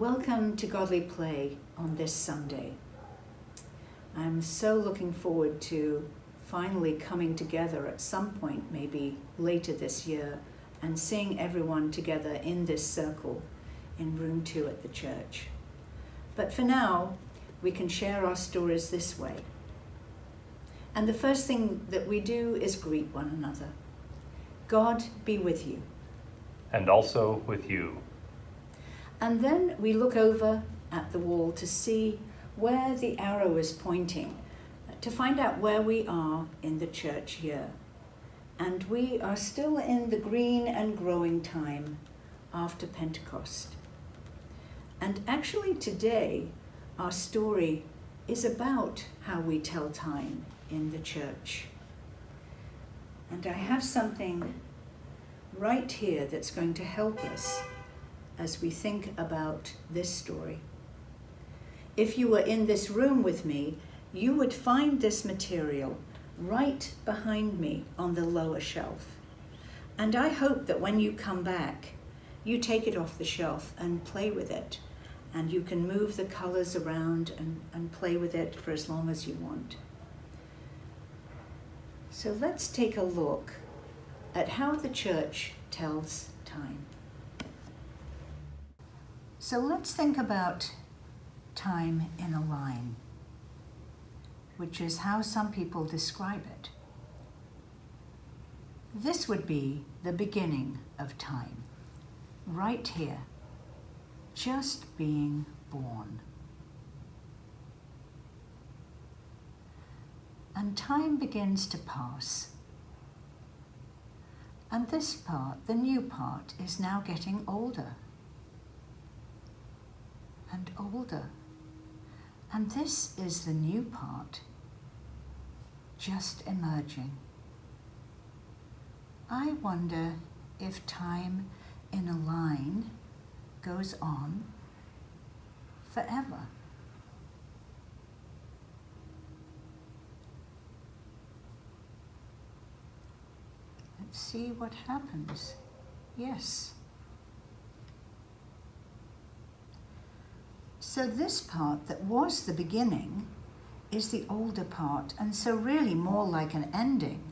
Welcome to Godly Play on this Sunday. I'm so looking forward to finally coming together at some point, maybe later this year, and seeing everyone together in this circle in room 2 at the church. But for now, we can share our stories this way. And the first thing that we do is greet one another. God be with you. And also with you. And then we look over at the wall to see where the arrow is pointing, to find out where we are in the church year. And we are still in the green and growing time after Pentecost. And actually today, our story is about how we tell time in the church. And I have something right here that's going to help us as we think about this story. If you were in this room with me, you would find this material right behind me on the lower shelf. And I hope that when you come back, you take it off the shelf and play with it. And you can move the colors around and play with it for as long as you want. So let's take a look at how the church tells time. So let's think about time in a line, which is how some people describe it. This would be the beginning of time, right here, just being born. And time begins to pass. And this part, the new part, is now getting older and older. And this is the new part, just emerging. I wonder if time in a line goes on forever. Let's see what happens. Yes. So this part that was the beginning is the older part, and so really more like an ending.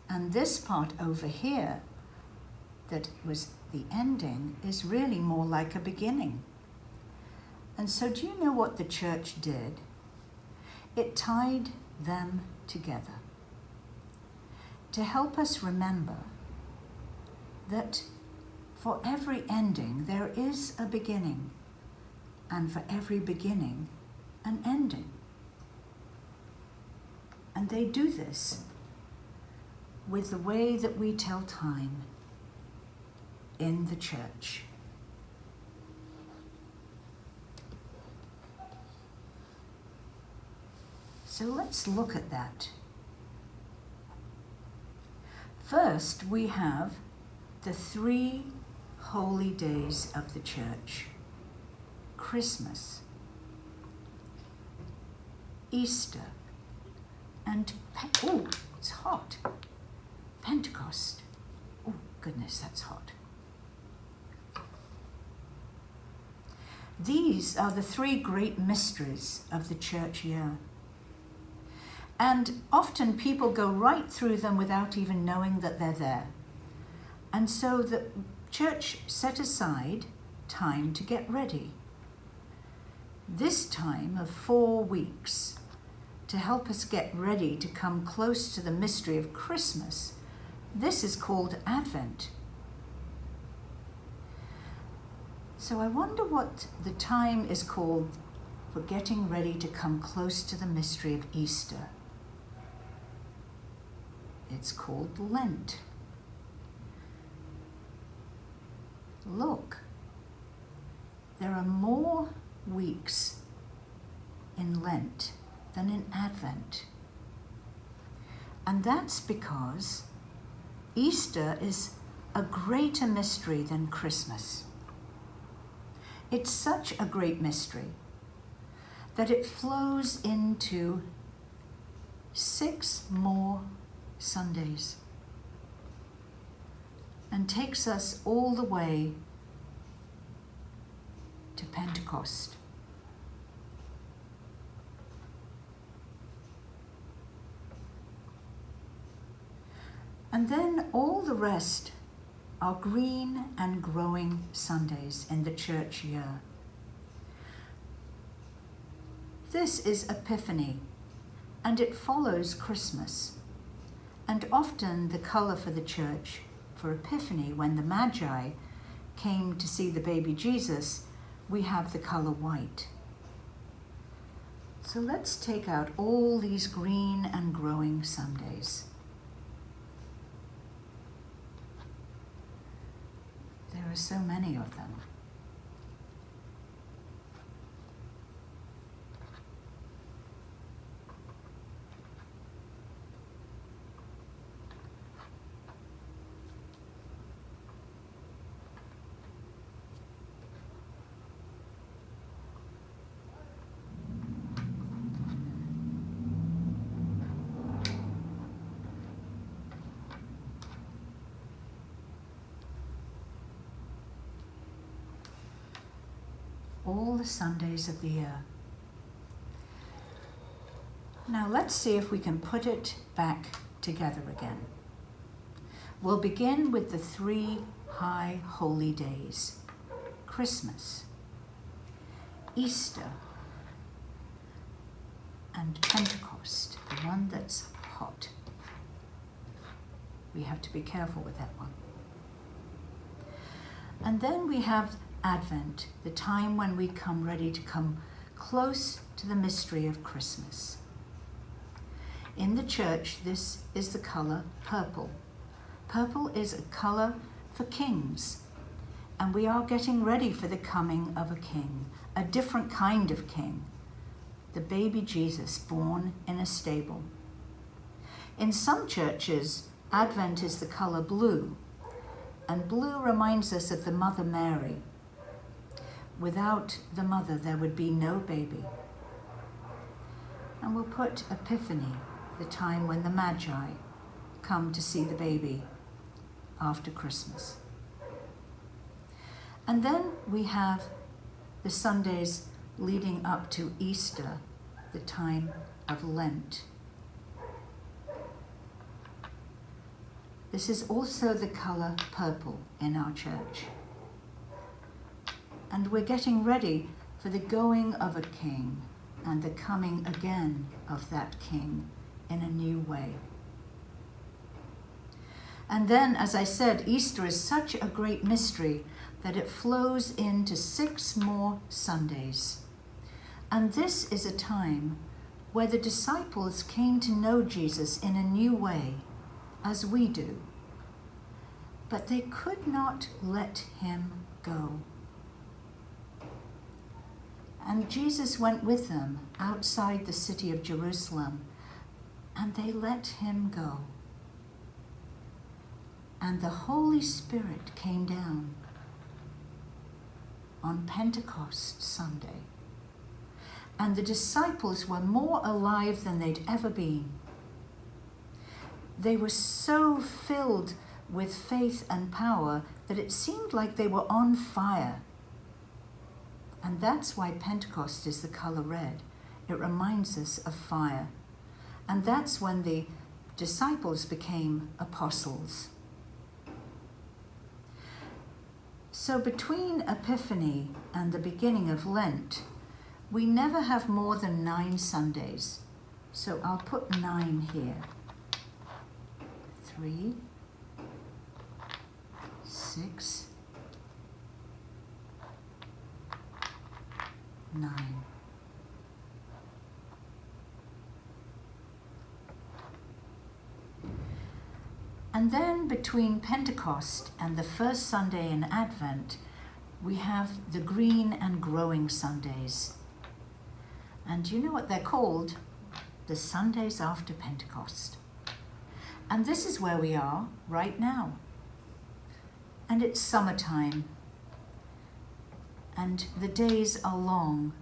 And this part over here that was the ending is really more like a beginning. And so do you know what the church did? It tied them together to help us remember that for every ending there is a beginning, and for every beginning, an ending. And they do this with the way that we tell time in the church. So let's look at that. First, we have the 3 holy days of the church. Christmas, Easter, and oh, it's hot. Pentecost. Oh, goodness, that's hot. These are the 3 great mysteries of the church year. And often people go right through them without even knowing that they're there. And so the church set aside time to get ready. This time of 4 weeks to help us get ready to come close to the mystery of Christmas. This is called Advent. So I wonder what the time is called for getting ready to come close to the mystery of Easter. It's called Lent. Look, there are more weeks in Lent than in Advent. And that's because Easter is a greater mystery than Christmas. It's such a great mystery that it flows into 6 more Sundays and takes us all the way to Pentecost. And then all the rest are green and growing Sundays in the church year. This is Epiphany, and it follows Christmas. And often the colour for the church for Epiphany, when the Magi came to see the baby Jesus, we have the colour white. So let's take out all these green and growing Sundays. There are so many of them. All the Sundays of the year. Now let's see if we can put it back together again. We'll begin with the 3 high holy days: Christmas, Easter, and Pentecost, the one that's hot. We have to be careful with that one. And then we have Advent, the time when we come ready to come close to the mystery of Christmas. In the church, this is the colour purple. Purple is a colour for kings, and we are getting ready for the coming of a king, a different kind of king, the baby Jesus born in a stable. In some churches, Advent is the colour blue, and blue reminds us of the Mother Mary. Without the mother, there would be no baby. And we'll put Epiphany, the time when the Magi come to see the baby after Christmas. And then we have the Sundays leading up to Easter, the time of Lent. This is also the colour purple in our church. And we're getting ready for the going of a king and the coming again of that king in a new way. And then, as I said, Easter is such a great mystery that it flows into 6 more Sundays. And this is a time where the disciples came to know Jesus in a new way, as we do. But they could not let him go. And Jesus went with them outside the city of Jerusalem, and they let him go. And the Holy Spirit came down on Pentecost Sunday. And the disciples were more alive than they'd ever been. They were so filled with faith and power that it seemed like they were on fire. And that's why Pentecost is the colour red. It reminds us of fire. And that's when the disciples became apostles. So between Epiphany and the beginning of Lent, we never have more than 9 Sundays. So I'll put 9 here. 3, 6, 9. And then between Pentecost and the first Sunday in Advent, we have the green and growing Sundays. And you know what they're called? The Sundays after Pentecost. And this is where we are right now. And it's summertime. And the days are long.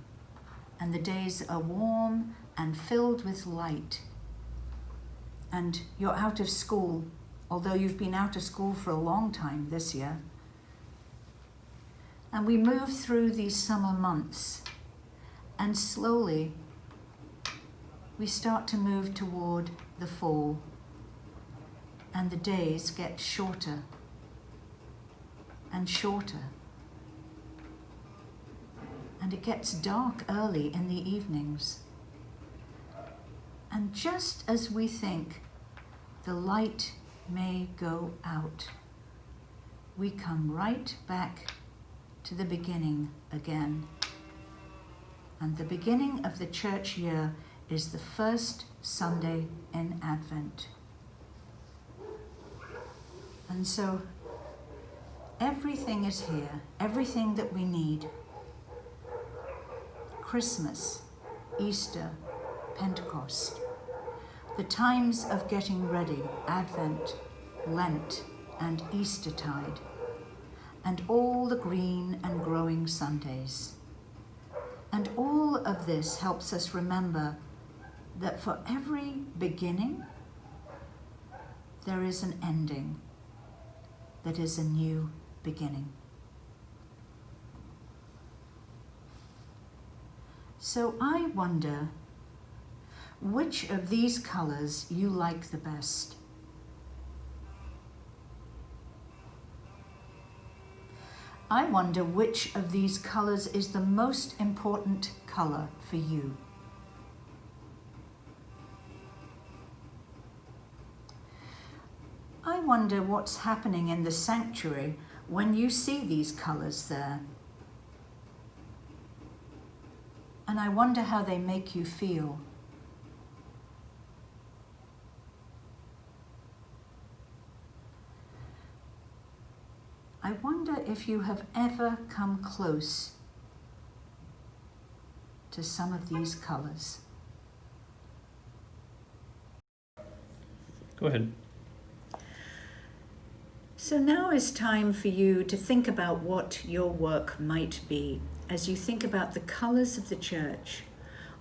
And the days are warm and filled with light. And you're out of school, although you've been out of school for a long time this year. And we move through these summer months, and slowly we start to move toward the fall, and the days get shorter and shorter. And it gets dark early in the evenings. And just as we think the light may go out, we come right back to the beginning again. And the beginning of the church year is the first Sunday in Advent. And so everything is here, everything that we need. Christmas, Easter, Pentecost, the times of getting ready, Advent, Lent, and Eastertide, and all the green and growing Sundays. And all of this helps us remember that for every beginning, there is an ending that is a new beginning. So I wonder which of these colors you like the best. I wonder which of these colors is the most important color for you. I wonder what's happening in the sanctuary when you see these colors there. And I wonder how they make you feel. I wonder if you have ever come close to some of these colors. Go ahead. So now is time for you to think about what your work might be as you think about the colors of the church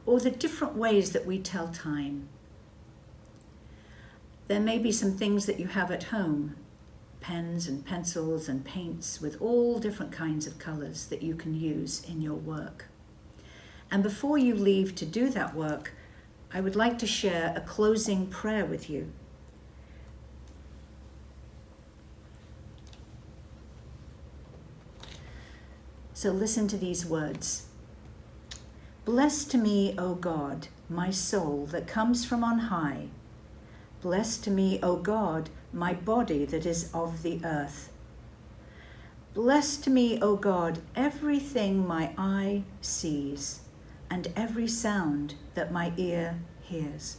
or the different ways that we tell time. There may be some things that you have at home, pens and pencils and paints with all different kinds of colors that you can use in your work. And before you leave to do that work, I would like to share a closing prayer with you. So listen to these words. Bless to me, O God, my soul that comes from on high. Bless to me, O God, my body that is of the earth. Bless to me, O God, everything my eye sees, and every sound that my ear hears.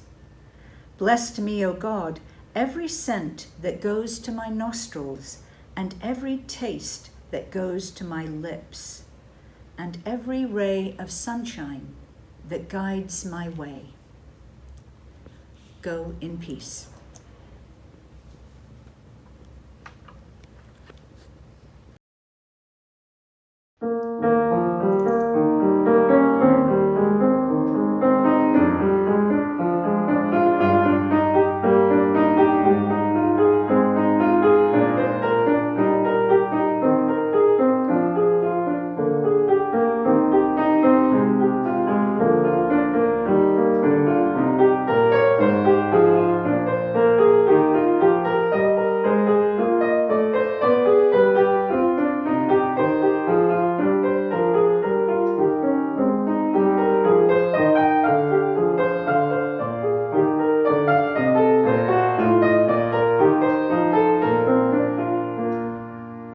Bless to me, O God, every scent that goes to my nostrils, and every taste that goes to my lips, and every ray of sunshine that guides my way. Go in peace.